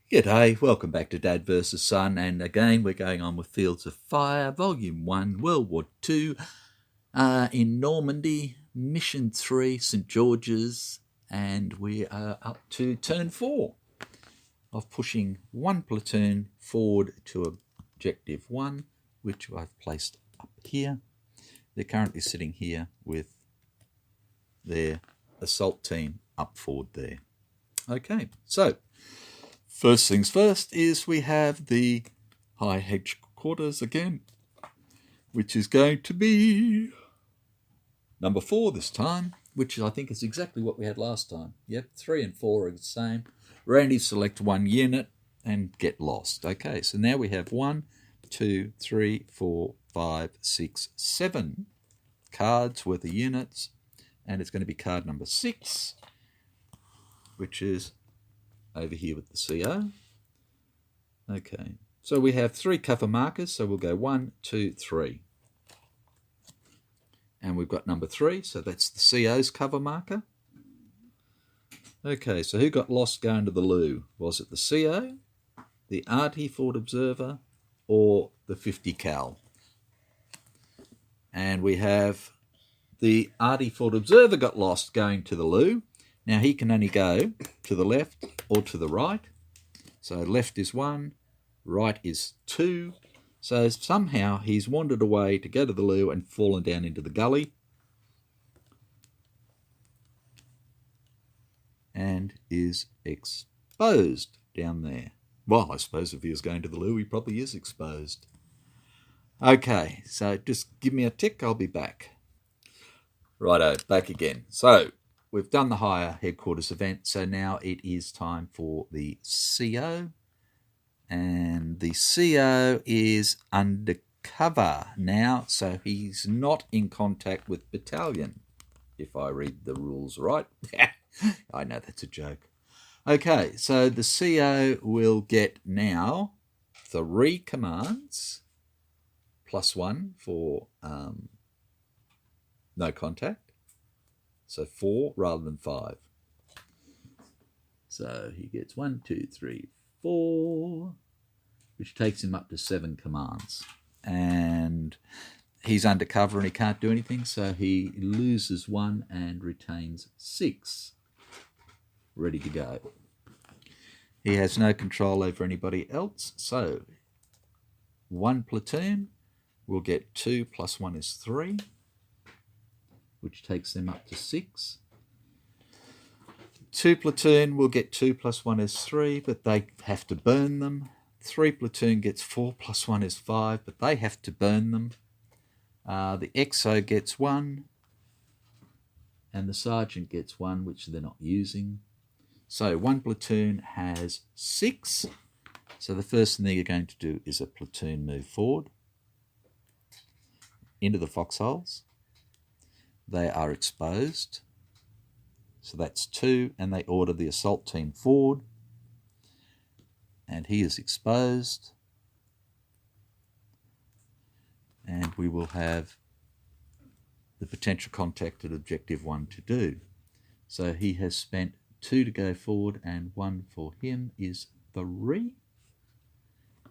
G'day, welcome back to Dad vs Son, and again we're going on with Fields of Fire, Volume 1, World War II, in Normandy, Mission 3, St George's, and we are up to turn 4 of pushing one platoon forward to Objective 1, which I've placed up here. They're currently sitting here with their assault team up forward there. Okay, so first things first is we have the high headquarters again, which is going to be number 4 this time, which I think is exactly what we had last time. Yep, 3 and 4 are the same. Randy, select one unit and get lost. Okay, so now we have 1, 2, 3, 4, 5, 6, 7 cards worth of units, and it's going to be card number 6, which is over here with the CO. Okay, so we have 3 cover markers, so we'll go 1, 2, 3. And we've got number 3, so that's the CO's cover marker. Okay, so who got lost going to the loo? Was it the CO, the Arty Fort Observer, or the 50 cal? And we have the Arty Fort Observer got lost going to the loo. Now he can only go to the left or to the right. So left is 1, right is 2. So somehow he's wandered away to go to the loo and fallen down into the gully. And is exposed down there. Well, I suppose if he was going to the loo, he probably is exposed. Okay, so just give me a tick, I'll be back. Righto, back again. So we've done the higher headquarters event, so now it is time for the CO. And the CO is undercover now, so he's not in contact with battalion, if I read the rules right. I know that's a joke. Okay, so the CO will get now 3 commands, +1 for no contact. So 4 rather than 5. So he gets 1, 2, 3, 4, which takes him up to 7 commands. And he's undercover and he can't do anything, so he loses 1 and retains 6. Ready to go. He has no control over anybody else, so 1 platoon will get 2 + 1 is 3, which takes them up to 6. 2 platoon will get 2 + 1 is 3, but they have to burn them. 3 platoon gets 4 + 1 is 5, but they have to burn them. The XO gets 1, and the sergeant gets 1, which they're not using. So 1 platoon has 6. So the first thing they're going to do is a platoon move forward into the foxholes. They are exposed. So that's 2, and they order the assault team forward. And he is exposed. And we will have the potential contact at Objective 1 to do. So he has spent 2 to go forward, and 1 for him is 3.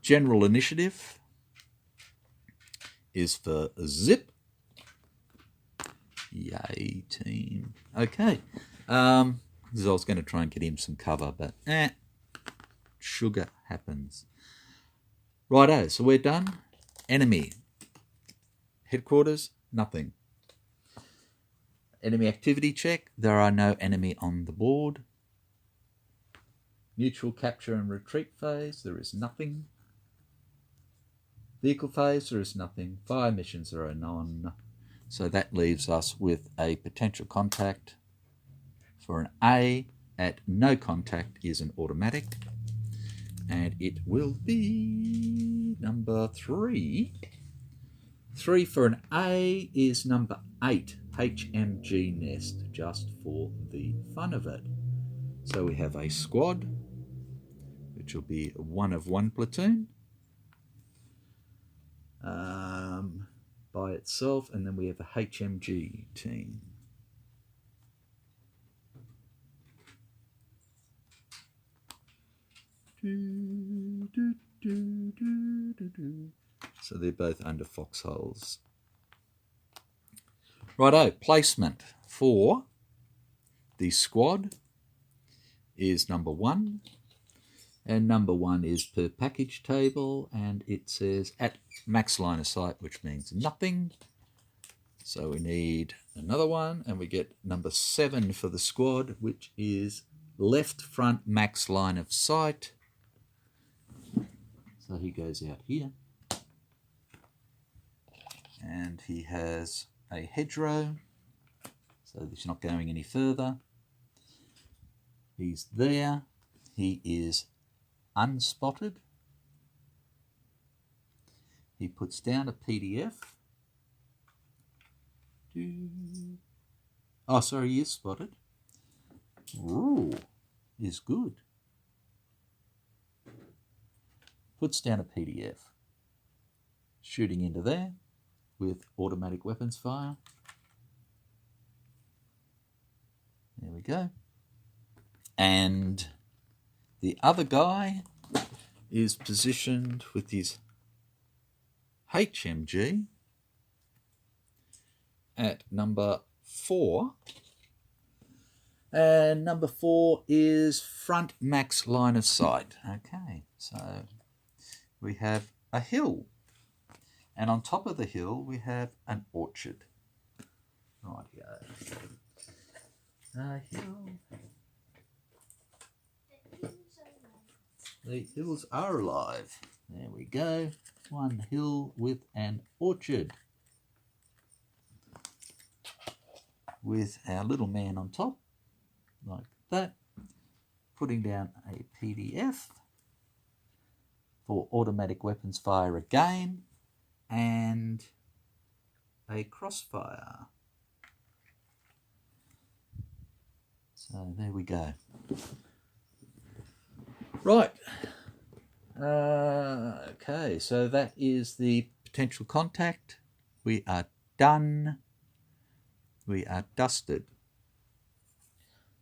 General initiative is for Zip. Yay, team. Okay. Because I was going to try and get him some cover, but sugar happens. Righto, so we're done. Enemy. Headquarters, nothing. Enemy activity check. There are no enemy on the board. Neutral capture and retreat phase. There is nothing. Vehicle phase. There is nothing. Fire missions are a none. So that leaves us with a potential contact for an A at no contact is an automatic. And it will be number 3. 3 for an A is number 8, HMG Nest, just for the fun of it. So we have a squad, which will be 1 of 1 platoon by itself, and then we have a HMG team. So they're both under foxholes. Righto, placement for the squad is number 1. And number 1 is per package table, and it says at max line of sight, which means nothing. So we need another one, and we get number 7 for the squad, which is left front max line of sight. So he goes out here. And he has a hedgerow, so he's not going any further. He's there. He is unspotted. He puts down a PDF. Oh, sorry, he is spotted. Ooh, is good. Puts down a PDF. Shooting into there with automatic weapons fire. There we go. And the other guy is positioned with his HMG at number 4. And number 4 is front max line of sight. Okay, so we have a hill. And on top of the hill, we have an orchard. Rightio. A hill. The hills are alive. There we go. One hill with an orchard. With our little man on top, like that. Putting down a PDF for automatic weapons fire again. And a crossfire. So there we go. Right. Okay, so that is the potential contact. We are done. We are dusted.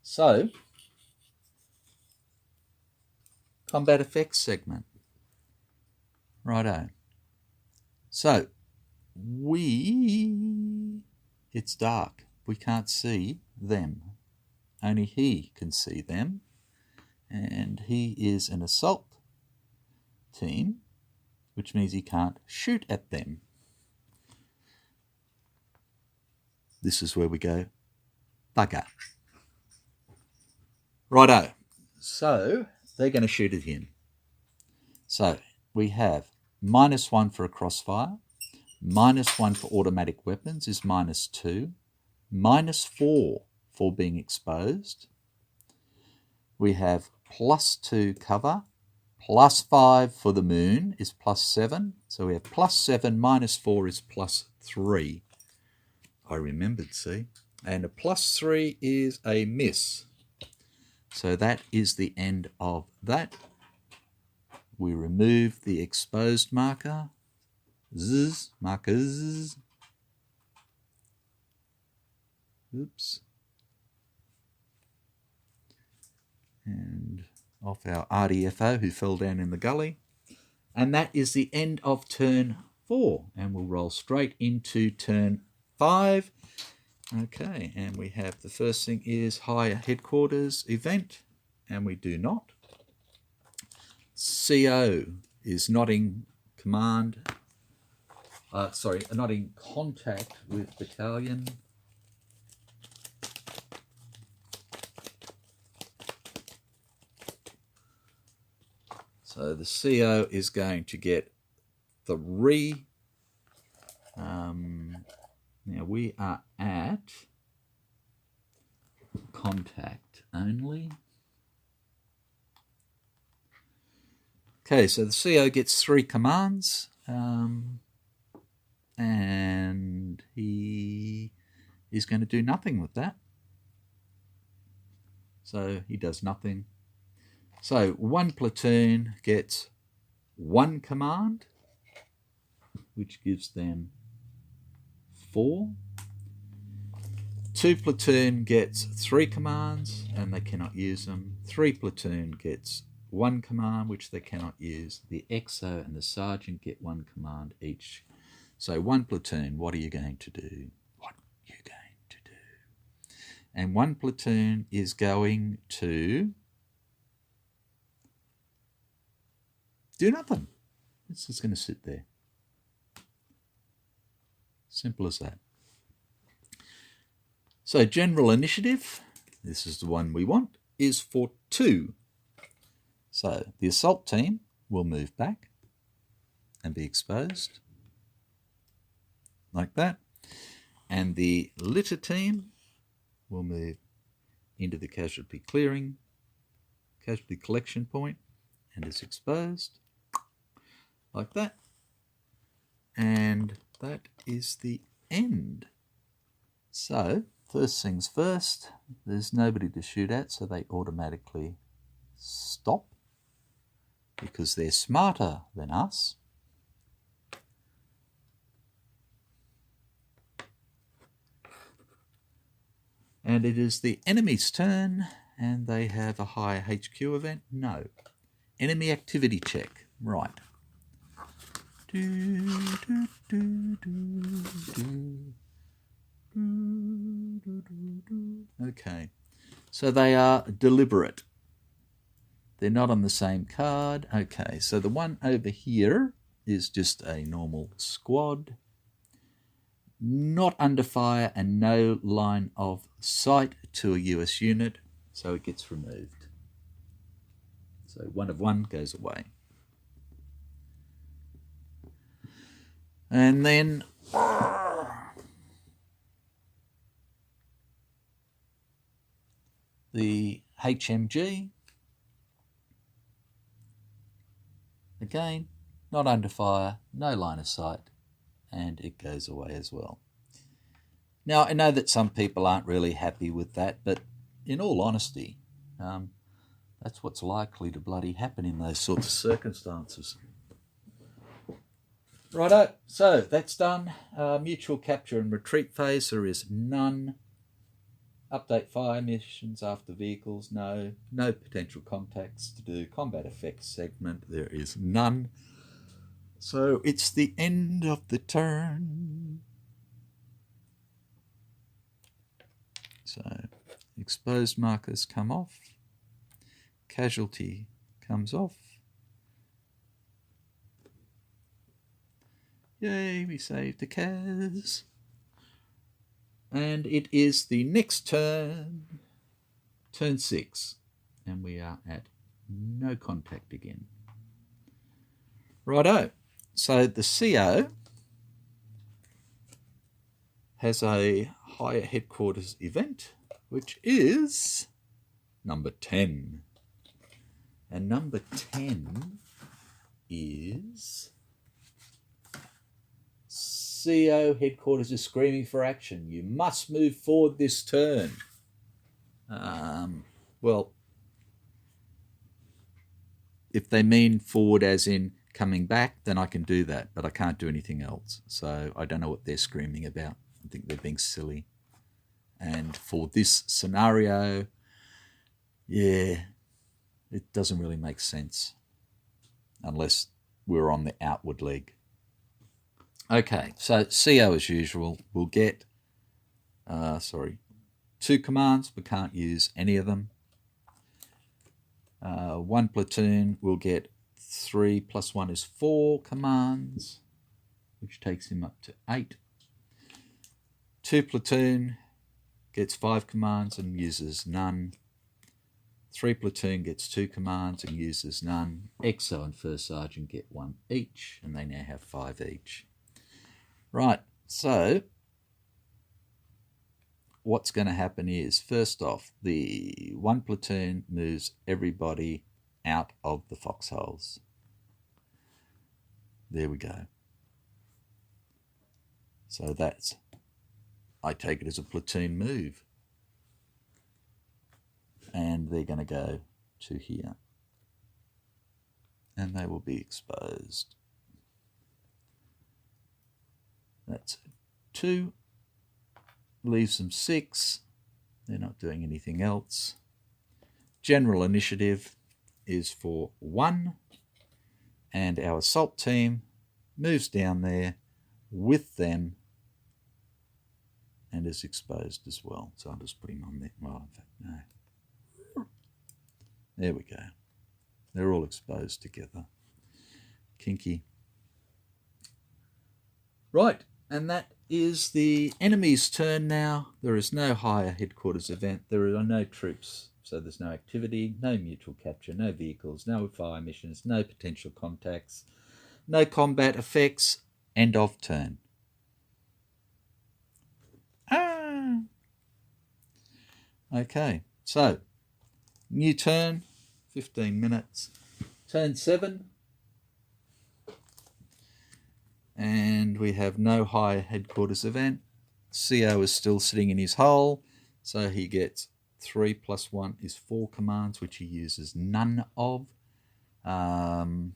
So, combat effects segment. Righto. So, it's dark. We can't see them. Only he can see them. And he is an assault team, which means he can't shoot at them. This is where we go, bugger. Righto. So, they're going to shoot at him. So, we have -1 for a crossfire, -1 for automatic weapons is -2, -4 for being exposed. We have +2 cover, +5 for the moon is +7. So we have +7 -4 is +3. I remembered, see? And a +3 is a miss. So that is the end of that. We remove the exposed marker. Markers. Oops. And off our RDFO who fell down in the gully. And that is the end of turn 4. And we'll roll straight into turn 5. Okay, and we have the first thing is higher headquarters event, and we do not. CO is not in command, not in contact with battalion. So the CO is going to get 3. Now we are at contact only. Okay, so the CO gets 3 commands, and he is going to do nothing with that. So he does nothing. So 1 platoon gets 1 command, which gives them 4. 2 platoon gets 3 commands, and they cannot use them. 3 platoon gets one command, which they cannot use. The XO and the sergeant get one command each. So one platoon, what are you going to do? What are you going to do? And one platoon is going to do nothing. It's just going to sit there. Simple as that. So general initiative, this is the one we want, is for 2. So the assault team will move back and be exposed like that. And the litter team will move into the casualty collection point and is exposed like that. And that is the end. So first things first, there's nobody to shoot at, so they automatically stop because they're smarter than us. And it is the enemy's turn, and they have a higher HQ event. No. Enemy activity check. Right. Okay. So they are deliberate. They're not on the same card. Okay, so the one over here is just a normal squad. Not under fire and no line of sight to a US unit, so it gets removed. So 1 of 1 goes away. And then the HMG, again, not under fire, no line of sight, and it goes away as well. Now, I know that some people aren't really happy with that, but in all honesty, that's what's likely to bloody happen in those sorts of circumstances. Righto, so that's done. Mutual capture and retreat phase, there is none. Update fire missions after vehicles, no. No potential contacts to do. Combat effects segment, there is none. So it's the end of the turn. So exposed markers come off. Casualty comes off. Yay, we saved the Kaz. And it is the next turn, turn 6. And we are at no contact again. Righto. So the CO has a higher headquarters event, which is number 10. And number 10 is CO headquarters is screaming for action. You must move forward this turn. Well, if they mean forward as in coming back, then I can do that, but I can't do anything else. So I don't know what they're screaming about. I think they're being silly. And for this scenario, yeah, it doesn't really make sense unless we're on the outward leg. Okay, so CO as usual will get, 2 commands. We can't use any of them. 1 platoon will get 3 plus 1 is 4 commands, which takes him up to 8. 2 platoon gets 5 commands and uses none. 3 platoon gets 2 commands and uses none. XO and first sergeant get 1 each, and they now have 5 each. Right, so what's going to happen is, first off, the 1 platoon moves everybody out of the foxholes. There we go. So that's, I take it as a platoon move. And they're going to go to here. And they will be exposed. That's 2. Leaves them 6. They're not doing anything else. General initiative. is for 1, and our assault team moves down there with them and is exposed as well. So I'll just put him on there. Well, in fact, no. There we go. They're all exposed together. Kinky. Right, and that is the enemy's turn now. There is no higher headquarters event. There are no troops, so there's no activity, no mutual capture, no vehicles, no fire missions, no potential contacts, no combat effects. End of turn. Okay, so new turn, 15 minutes. Turn 7. And we have no higher headquarters event. CO is still sitting in his hole, so he gets 3 + 1 is 4 commands, which he uses none of. 1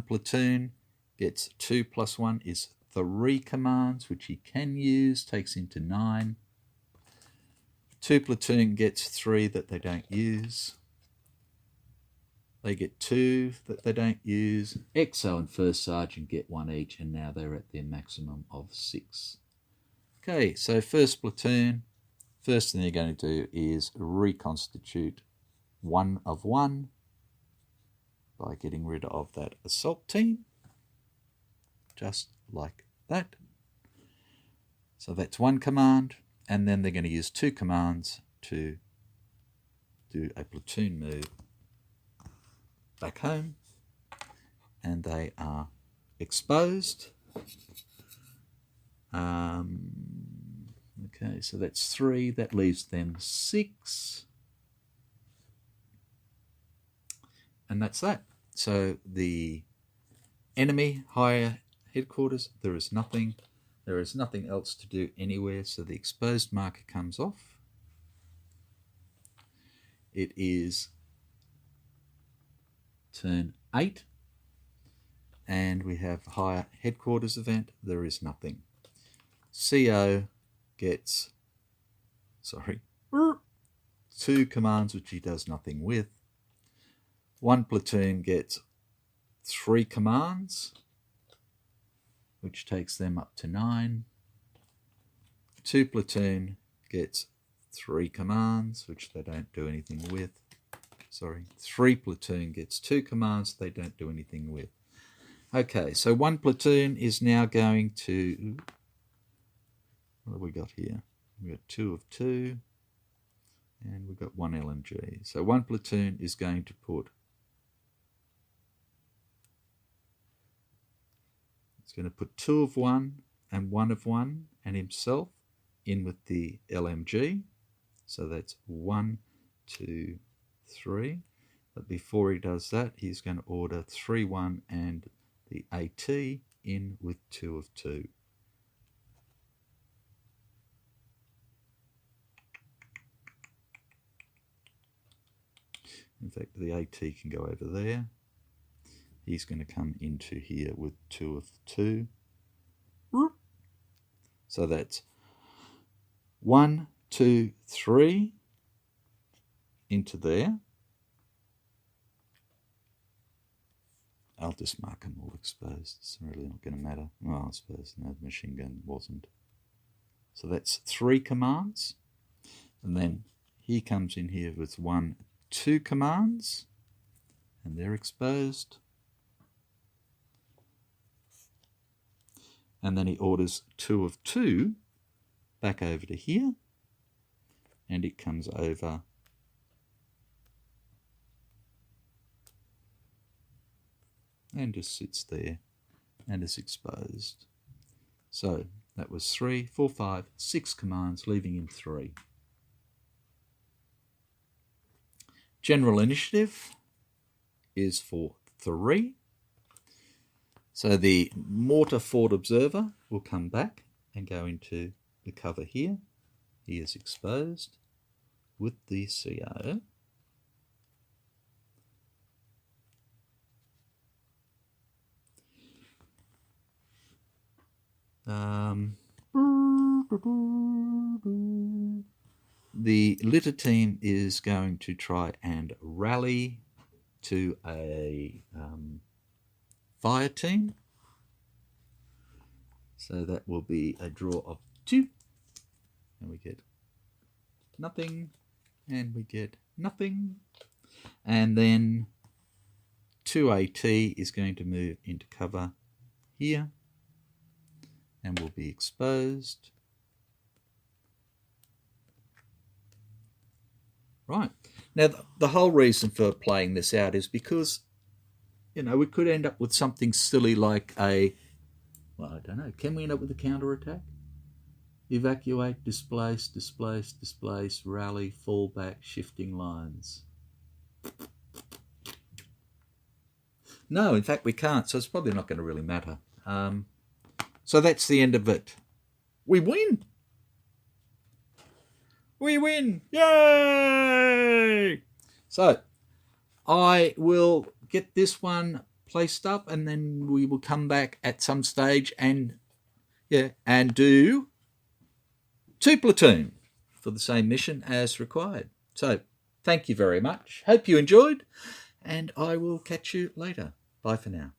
platoon gets 2 + 1 is 3 commands, which he can use, takes him to 9. 2 platoon gets 3 that they don't use. They get 2 that they don't use. XO and First Sergeant get 1 each, and now they're at their maximum of 6. Okay, so first platoon, first thing they're going to do is reconstitute 1 of 1 by getting rid of that assault team, just like that. So that's 1 command, and then they're going to use 2 commands to do a platoon move back home, and they are exposed. Okay, so that's 3. That leaves them 6. And that's that. So the enemy higher headquarters, there is nothing. There is nothing else to do anywhere, so the exposed marker comes off. It is turn 8, and we have higher headquarters event. There is nothing. CO gets 2 commands, which he does nothing with. 1 platoon gets 3 commands, which takes them up to 9. 2 platoon gets 3 commands, which they don't do anything with. 3 platoon gets 2 commands they don't do anything with. Okay, so 1 platoon is now going to... What have we got here? We've got 2 of 2, and we've got 1 LMG. So 1 platoon is going to put... It's going to put 2 of 1 and 1 of 1 and himself in with the LMG. So that's 1, 2, 3. But before he does that, he's going to order 3, 1 and the AT in with 2 of 2. In fact, the AT can go over there. He's going to come into here with 2 of 2. So that's 1, 2, 3 into there. I'll just mark them all exposed. It's really not going to matter. Well, I suppose no, the machine gun wasn't. So that's 3 commands. And then he comes in here with 1, 2 commands. And they're exposed. And then he orders 2 of 2 back over to here. And it comes over and just sits there and is exposed. So that was 3, 4, 5, 6 commands, leaving him 3. General initiative is for 3. So the mortar fort observer will come back and go into the cover here. He is exposed with the CO. The litter team is going to try and rally to a fire team. So that will be a draw of 2. And we get nothing. And we get nothing. And then 2AT is going to move into cover here and will be exposed. Right. Now, the whole reason for playing this out is because, you know, we could end up with something silly like a, well, I don't know, can we end up with a counter-attack? Evacuate, displace, displace, displace, rally, fall back, shifting lines. No, in fact, we can't, so it's probably not going to really matter. So that's the end of it. We win! We win! Yay! So I will get this one placed up, and then we will come back at some stage and do 2 platoon for the same mission as required. So thank you very much. Hope you enjoyed, and I will catch you later. Bye for now.